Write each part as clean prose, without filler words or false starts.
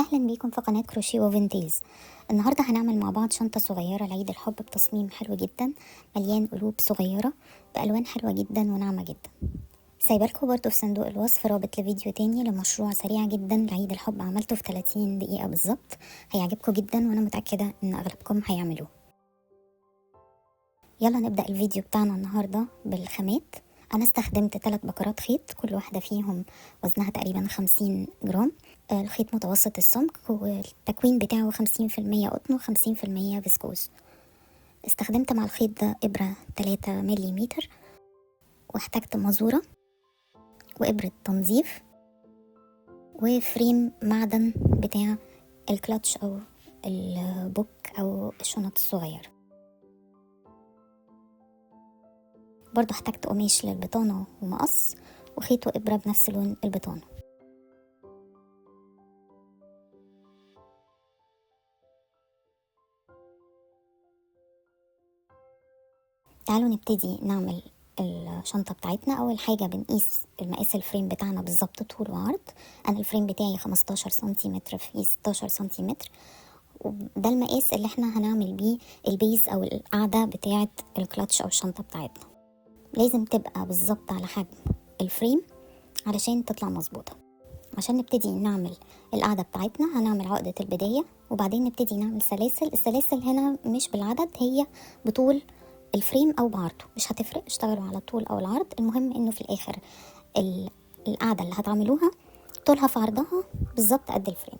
أهلا بيكم في قناة كروشيه وفينتيلز. النهاردة هنعمل مع بعض شنطة صغيرة لعيد الحب بتصميم حلو جدا مليان قلوب صغيرة بألوان حلوة جدا وناعمة جدا. سايبالكوا برضو في صندوق الوصف رابط لفيديو تاني لمشروع سريع جدا لعيد الحب عملته في 30 دقيقة بالظبط، هيعجبكم جدا وأنا متأكدة إن أغلبكم هيعملوه. يلا نبدأ الفيديو بتاعنا النهاردة بالخامات. أنا استخدمت 3 بكرات خيط، كل واحدة فيهم وزنها تقريبا 50 جرام. الخيط متوسط السمك والتكوين بتاعه 50% قطن و50% فيسكوز. استخدمت مع الخيط ده إبرة 3 مليمتر، واحتجت مزورة وإبرة تنظيف وفريم معدن بتاع الكلاتش أو البوك أو الشنط الصغيرة. برضو احتجت قماش للبطانة ومقص وخيط وإبرة بنفس لون البطانة. تعالوا نبتدي نعمل الشنطة بتاعتنا. أول حاجة بنقيس المقاس الفريم بتاعنا بالظبط طول وعرض. أنا الفريم بتاعي 15 سنتيمتر في 16 سنتيمتر، وده المقاس اللي احنا هنعمل بيه البيز أو القاعدة بتاعة الكلاتش أو الشنطة بتاعتنا. لازم تبقى بالظبط على حجم الفريم علشان تطلع مظبوطة. عشان نبتدي نعمل القاعدة بتاعتنا هنعمل عقدة البداية، وبعدين نبتدي نعمل سلاسل. السلاسل هنا مش بالعدد، هي بطول الفريم او بعرضه، مش هتفرق، اشتغلوا على الطول او العرض، المهم انه في الاخر القاعدة اللي هتعملوها طولها في عرضها بالظبط قد الفريم.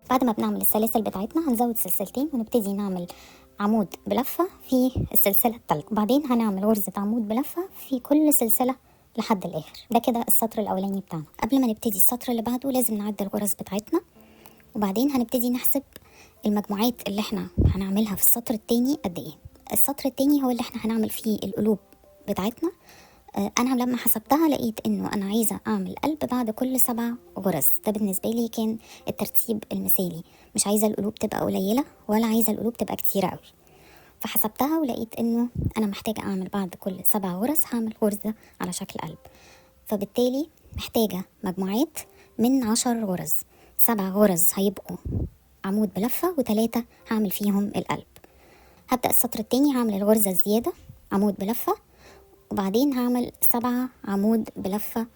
بعد ما بنعمل السلاسل بتاعتنا هنزود سلسلتين ونبتدي نعمل عمود بلفة في السلسلة التالتة، وبعدين هنعمل غرزة عمود بلفة في كل سلسلة لحد الآخر. ده كده السطر الأولاني بتاعنا. قبل ما نبتدي السطر اللي بعده لازم نعد الغرز بتاعتنا، وبعدين هنبتدي نحسب المجموعات اللي احنا هنعملها في السطر التاني قد ايه. السطر التاني هو اللي احنا هنعمل فيه القلوب بتاعتنا. انا لما حسبتها لقيت انه انا عايزة اعمل قلب بعد كل 7 غرز. ده بالنسبة لي كان الترتيب المثالي، مش عايزة القلوب تبقى قليلة ولا عايزة القلوب تبقى كتيرة قوي. فحسبتها ولقيت انه انا محتاجة اعمل بعد كل 7 غرز هعمل غرزة على شكل قلب، فبالتالي محتاجة مجموعات من 10 غرز. 7 غرز هيبقوا عمود بلفة و3 هعمل فيهم القلب. هبدأ السطر التاني هعمل الغرزة الزيادة عمود بلفة، وبعدين هعمل 7 عمود بلفة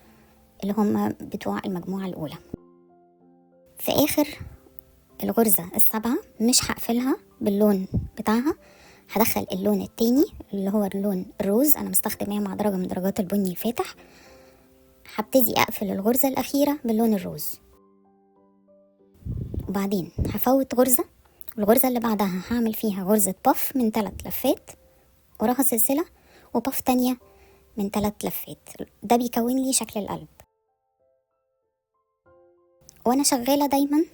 اللي هم بتوع المجموعة الأولى. في آخر الغرزة ال7 مش هقفلها باللون بتاعها، هدخل اللون التاني اللي هو اللون الروز، أنا مستخدماه مع درجة من درجات البني الفاتح. هبتدي أقفل الغرزة الأخيرة باللون الروز، وبعدين هفوت غرزة، والغرزة اللي بعدها هعمل فيها غرزة بف من 3 لفات وراها سلسلة، وبف تانية من 3 لفات. ده بيكون لي شكل القلب. وانا شغالة دايما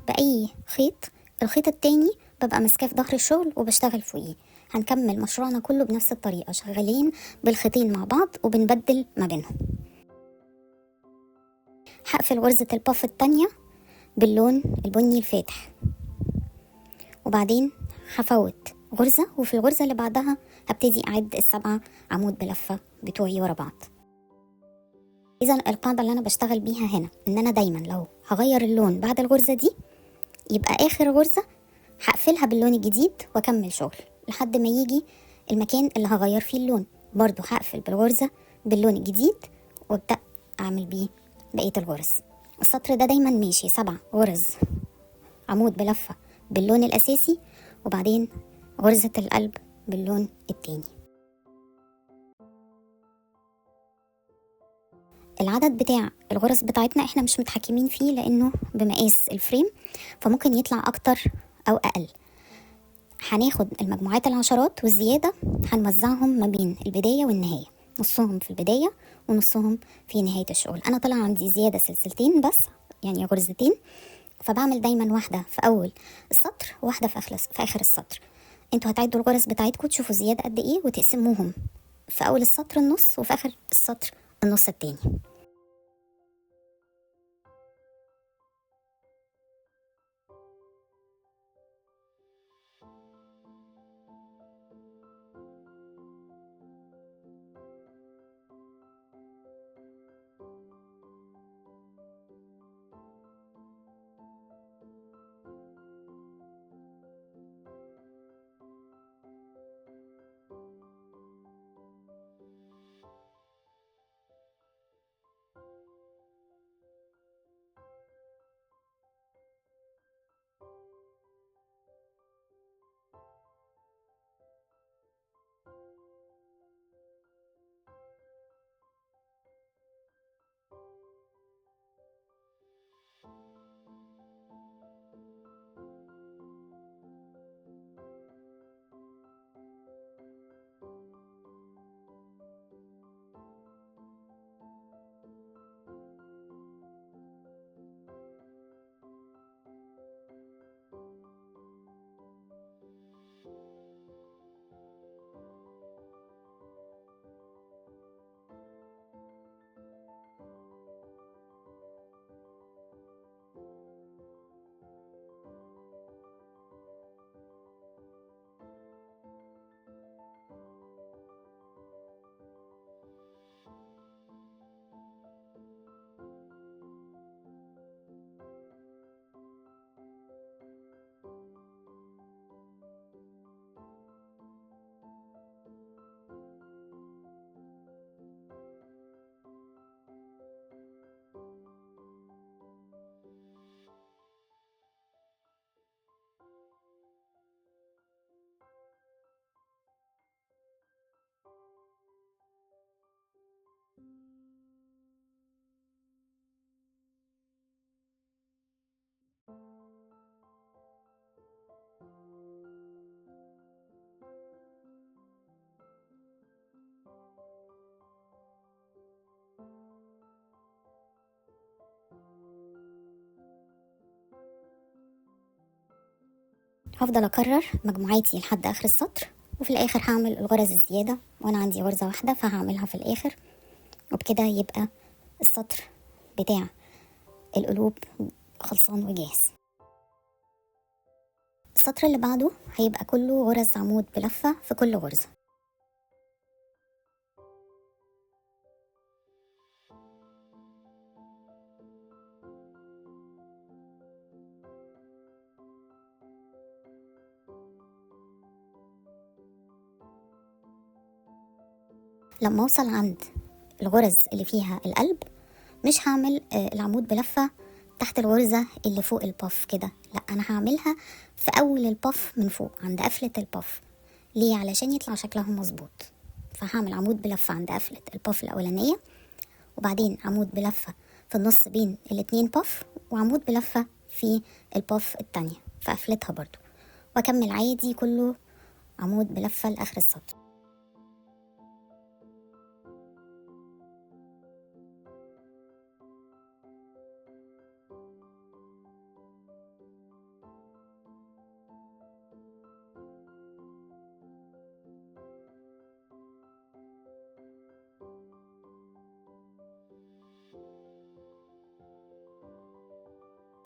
بأي خيط، الخيط التاني ببقى ماسكاه في ظهر الشغل وبشتغل فوقيه. هنكمل مشروعنا كله بنفس الطريقة، شغالين بالخيطين مع بعض وبنبدل ما بينهم. هقفل غرزة البف التانية باللون البني الفاتح، وبعدين هفوت غرزة، وفي الغرزة اللي بعدها هبتدي أعد ال7 عمود بلفة بتوعي ورا بعض. إذا القاعدة اللي أنا بشتغل بيها هنا إن أنا دايما لو هغير اللون بعد الغرزة دي يبقى آخر غرزة هقفلها باللون الجديد وأكمل شغل لحد ما يجي المكان اللي هغير فيه اللون، برضو هقفل بالغرزة باللون الجديد وابدأ أعمل بيه بقية الغرز. السطر ده دايما ماشي 7 غرز عمود بلفة باللون الأساسي، وبعدين غرزة القلب باللون التاني. العدد بتاع الغرز بتاعتنا احنا مش متحكمين فيه لأنه بمقاس الفريم، فممكن يطلع أكتر أو أقل. هناخد المجموعات العشرات والزيادة هنوزعهم ما بين البداية والنهاية، نصهم في البداية ونصهم في نهاية الشغل. أنا طلع عندي زيادة سلسلتين بس، يعني غرزتين، فبعمل دايما واحدة في أول السطر وواحدة في آخر السطر. انتوا هتعدوا الغرز بتاعتكم تشوفوا زيادة قد ايه وتقسموهم في أول السطر النص وفي آخر السطر النص التاني. هفضل أكرر مجموعاتي لحد آخر السطر، وفي الآخر هعمل الغرز الزيادة، وأنا عندي غرزة واحدة فهعملها في الآخر، وبكده يبقى السطر بتاع القلوب خلصان وجاهز. السطر اللي بعده هيبقى كله غرز عمود بلفة في كل غرزة. لما اوصل عند الغرز اللي فيها القلب مش هعمل العمود بلفة تحت الغرزة اللي فوق الباف كده، لا انا هعملها في اول الباف من فوق عند قفلة الباف. ليه؟ علشان يطلع شكلها مظبوط. فهعمل عمود بلفة عند قفلة الباف الاولانية، وبعدين عمود بلفة في النص بين الاتنين باف، وعمود بلفة في الباف التانية في قفلتها برضو، واكمل عادي كله عمود بلفة لاخر السطر.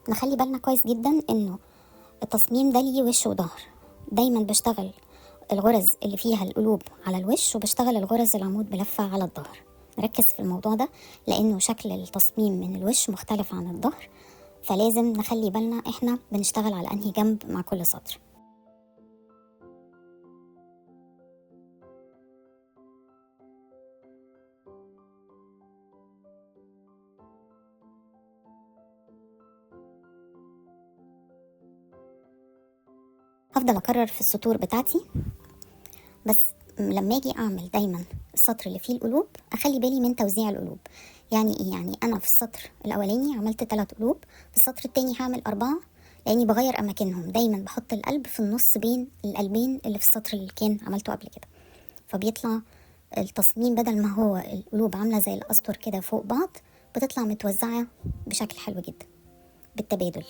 نخلي بالنا كويس جدا انه التصميم ده ليه وش وظهر. دايما بشتغل الغرز اللي فيها القلوب على الوش، وبشتغل الغرز العمود بلفة على الظهر. نركز في الموضوع ده لانه شكل التصميم من الوش مختلف عن الظهر، فلازم نخلي بالنا احنا بنشتغل على انهي جنب مع كل سطر. هفضل اكرر في السطور بتاعتي، بس لما اجي اعمل دايما السطر اللي فيه القلوب اخلي بالي من توزيع القلوب. يعني ايه؟ يعني انا في السطر الاولاني عملت 3 قلوب، في السطر التاني هعمل 4، لاني بغير اماكنهم. دايما بحط القلب في النص بين القلبين اللي في السطر اللي كان عملته قبل كده، فبيطلع التصميم بدل ما هو القلوب عامله زي الاسطر كده فوق بعض، بتطلع متوزعه بشكل حلو جدا بالتبادل.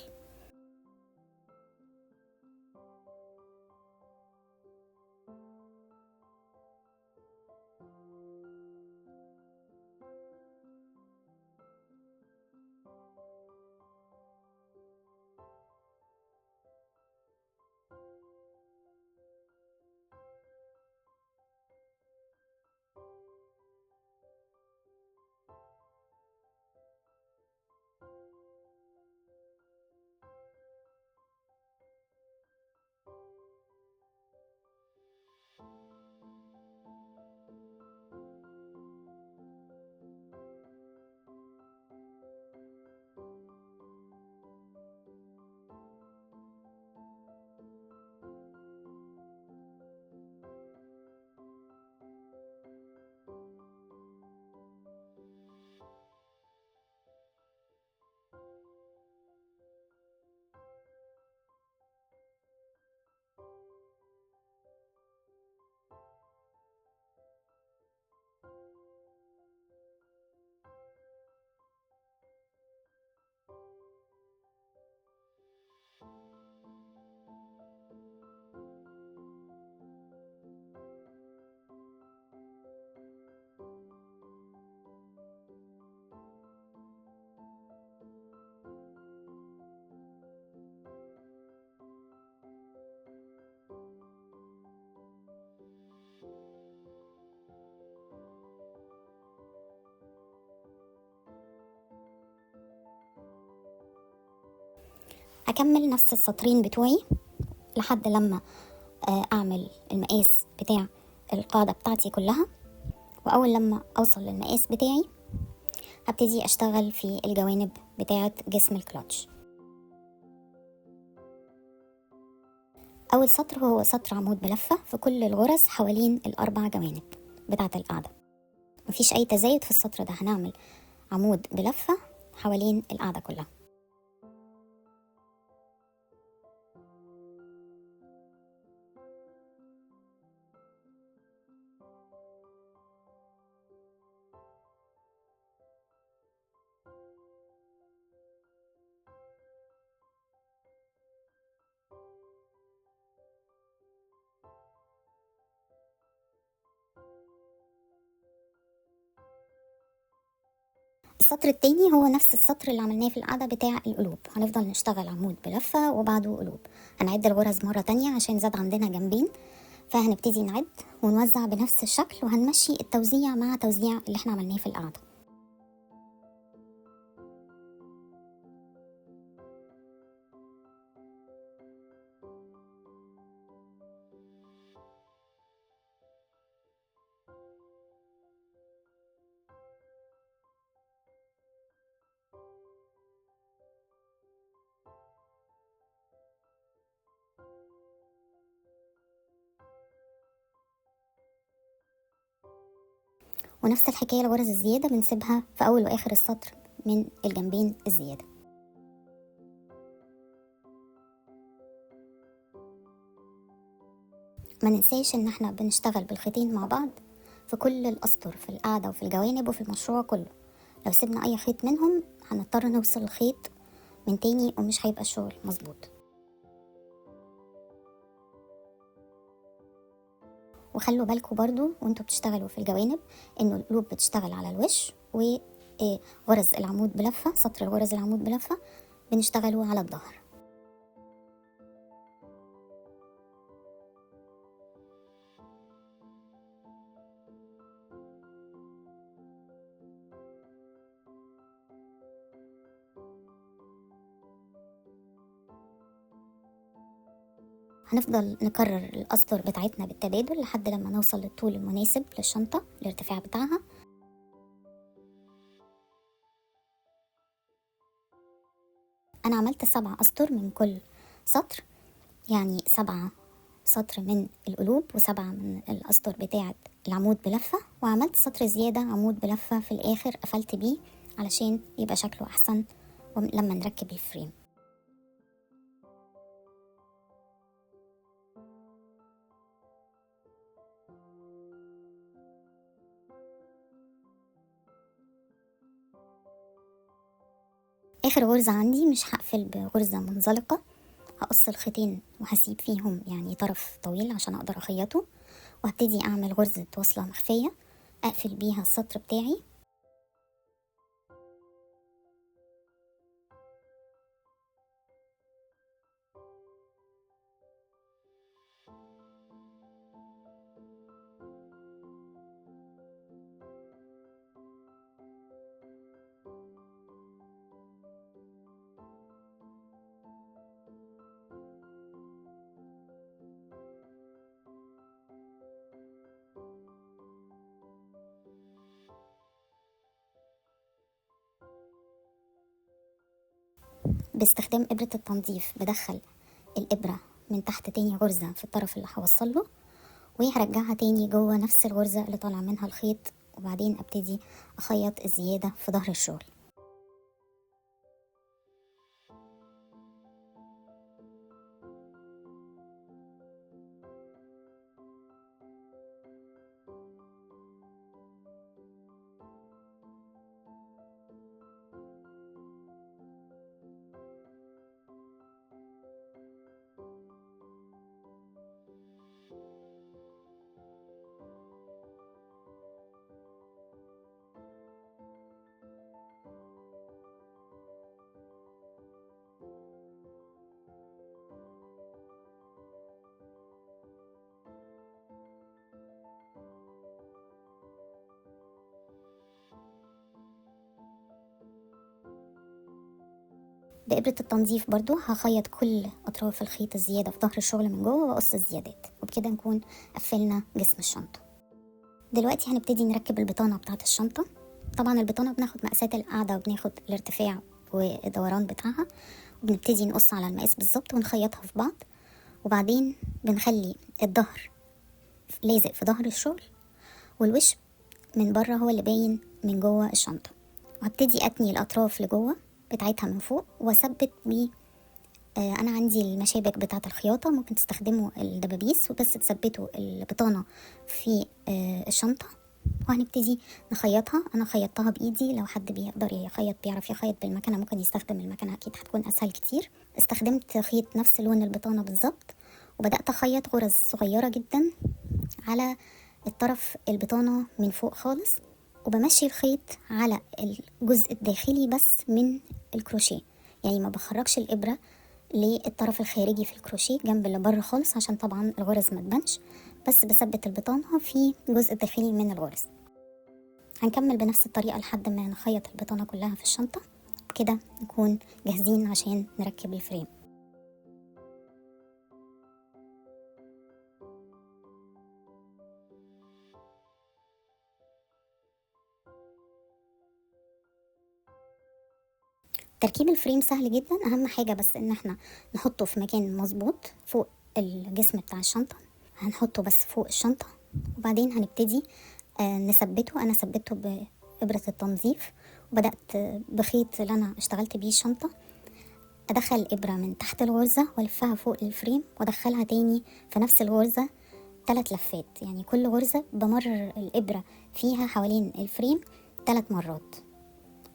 هكمل نفس السطرين بتوعي لحد لما اعمل المقاس بتاع القاعدة بتاعتي كلها. واول لما اوصل للمقاس بتاعي هبتدي اشتغل في الجوانب بتاعة جسم الكلاتش. اول سطر هو سطر عمود بلفة في كل الغرز حوالين الاربع جوانب بتاعة القاعدة، مفيش اي تزايد في السطر ده، هنعمل عمود بلفة حوالين القاعدة كلها. السطر التاني هو نفس السطر اللي عملناه في القاعدة بتاع القلوب، هنفضل نشتغل عمود بلفة وبعده قلوب. هنعد الغرز مرة تانية عشان زاد عندنا جنبين، فهنبتدي نعد ونوزع بنفس الشكل، وهنمشي التوزيع مع توزيع اللي احنا عملناه في القاعدة. ونفس الحكاية الغرز الزيادة بنسيبها في أول وآخر السطر من الجنبين الزيادة. ما ننساش ان احنا بنشتغل بالخيطين مع بعض في كل الأسطر، في القاعدة وفي الجوانب وفي المشروع كله. لو سيبنا أي خيط منهم هنضطر نوصل الخيط من تاني ومش هيبقى الشغل مظبوط. وخلوا بالكم برضو وانتوا بتشتغلوا في الجوانب انه القلوب بتشتغل على الوش، وغرز العمود بلفة، سطر الغرز العمود بلفة بنشتغلوا على الظهر. هنفضل نكرر الأسطر بتاعتنا بالتبادل لحد لما نوصل للطول المناسب للشنطة، الارتفاع بتاعها. أنا عملت 7 أسطر من كل سطر، يعني 7 سطر من القلوب و7 من الأسطر بتاعة العمود بلفة، وعملت سطر زيادة عمود بلفة في الآخر قفلت بيه علشان يبقى شكله أحسن لما نركب الفريم. آخر غرزة عندي مش هقفل بغرزة منزلقة، هقص الخيطين وهسيب فيهم يعني طرف طويل عشان اقدر اخيطه، وهبتدي اعمل غرزة وصلة مخفية اقفل بيها السطر بتاعي. باستخدام ابرة التنظيف بدخل الابرة من تحت تاني غرزة في الطرف اللي هوصله، وهرجعها تاني جوه نفس الغرزة اللي طالع منها الخيط، وبعدين ابتدي اخيط الزيادة في ظهر الشغل. بإبرة التنظيف برضو هخيط كل أطراف الخيط الزيادة في ظهر الشغل من جوه وأقص الزيادات، وبكده نكون قفلنا جسم الشنطة. دلوقتي هنبتدي نركب البطانة بتاعة الشنطة. طبعا البطانة بناخد مقاسات القاعدة وبناخد الارتفاع والدوران بتاعها، وبنبتدي نقص على المقاس بالظبط ونخيطها في بعض، وبعدين بنخلي الظهر لازق في ظهر الشغل والوش من بره هو اللي باين من جوه الشنطة، وهبتدي أتني الأطراف لجوه بتاعتها من فوق وأثبت بيه. أنا عندي المشابك بتاعة الخياطة، ممكن تستخدموا الدبابيس وبس تثبتوا البطانة في الشنطة، وهنبتدي نخيطها. أنا خيطتها بإيدي، لو حد بيقدر يخيط بيعرف يخيط بالمكنة ممكن يستخدم المكنة، أكيد هتكون أسهل كتير. استخدمت خيط نفس لون البطانة بالظبط، وبدأت أخيط غرز صغيرة جدا على الطرف البطانة من فوق خالص، وبمشي الخيط على الجزء الداخلي بس من الكروشيه، يعني ما بخرجش الإبرة للطرف الخارجي في الكروشيه جنب اللي بره خالص عشان طبعا الغرز ما تبانش، بس بثبت البطانة في الجزء الداخلي من الغرز. هنكمل بنفس الطريقة لحد ما نخيط البطانة كلها في الشنطة، كده نكون جاهزين عشان نركب الفريم. تركيب الفريم سهل جدا، اهم حاجة بس ان احنا نحطه في مكان مظبوط فوق الجسم بتاع الشنطة. هنحطه بس فوق الشنطة، وبعدين هنبتدي نثبته. انا ثبته بإبرة التنظيف، وبدأت بخيط اللي انا اشتغلت بيه الشنطة ادخل الإبرة من تحت الغرزة والفها فوق الفريم وادخلها تاني في نفس الغرزة 3 لفات، يعني كل غرزة بمرر الإبرة فيها حوالين الفريم 3 مرات،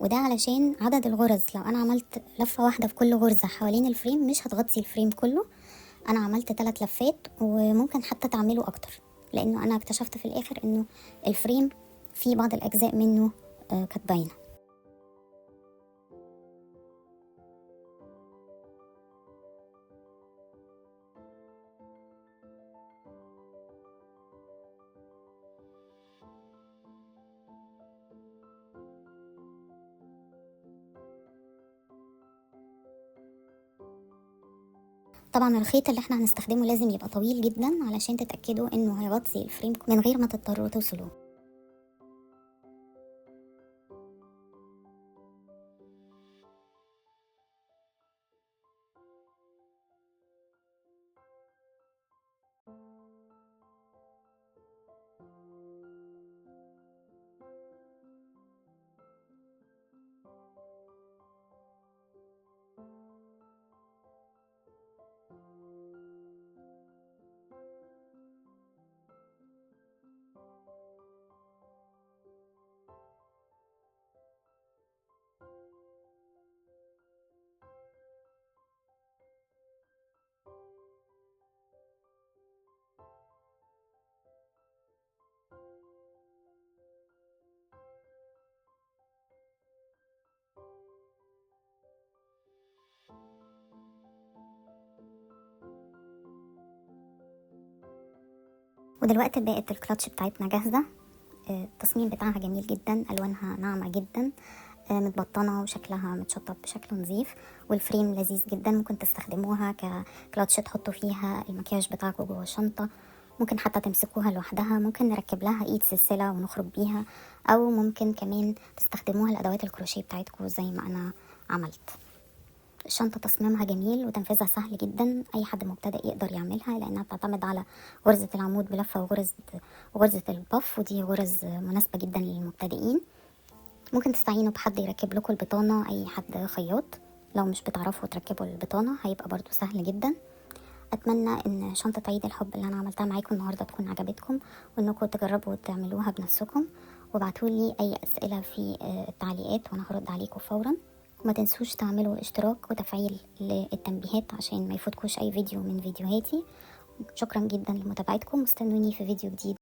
وده علشان عدد الغرز لو انا عملت لفة واحدة في كل غرزة حوالين الفريم مش هتغطي الفريم كله. انا عملت 3 لفات، وممكن حتى تعملوا اكتر، لانه انا اكتشفت في الاخر انه الفريم في بعض الاجزاء منه كانت باينة. طبعا الخيط اللي احنا هنستخدمه لازم يبقى طويل جدا علشان تتأكدوا انه هيغطي الفريم من غير ما تضطروا توصلوه. ودلوقتي بقت الكلاتش بتاعتنا جاهزة. التصميم بتاعها جميل جدا، الوانها ناعمة جدا، متبطنة وشكلها متشطب بشكل نظيف، والفريم لذيذ جدا. ممكن تستخدموها ككلاتش تحطوا فيها المكياج بتاعكم جوه الشنطة، ممكن حتى تمسكوها لوحدها، ممكن نركب لها ايد سلسلة ونخرج بيها، او ممكن كمان تستخدموها لادوات الكروشيه بتاعتكم زي ما انا عملت. الشنطة تصميمها جميل وتنفيذها سهل جدا، اي حد مبتدئ يقدر يعملها لانها بتعتمد على غرزة العمود بلفة وغرزة البف، ودي غرز مناسبة جدا للمبتدئين. ممكن تستعينوا بحد يركب لكم البطانة، اي حد خياط. لو مش بتعرفوا تركبوا البطانة هيبقى برضو سهل جدا. اتمنى ان شنطة عيد الحب اللي انا عملتها معاكم النهاردة تكون عجبتكم، وانكم تجربوا تعملوها بنفسكم، وابعتولي اي اسئلة في التعليقات وانا هرد عليكم فورا. وما تنسوش تعملوا اشتراك وتفعيل للتنبيهات عشان ما يفوتكوش اي فيديو من فيديوهاتي. شكرا جدا لمتابعتكم، واستنوني في فيديو جديد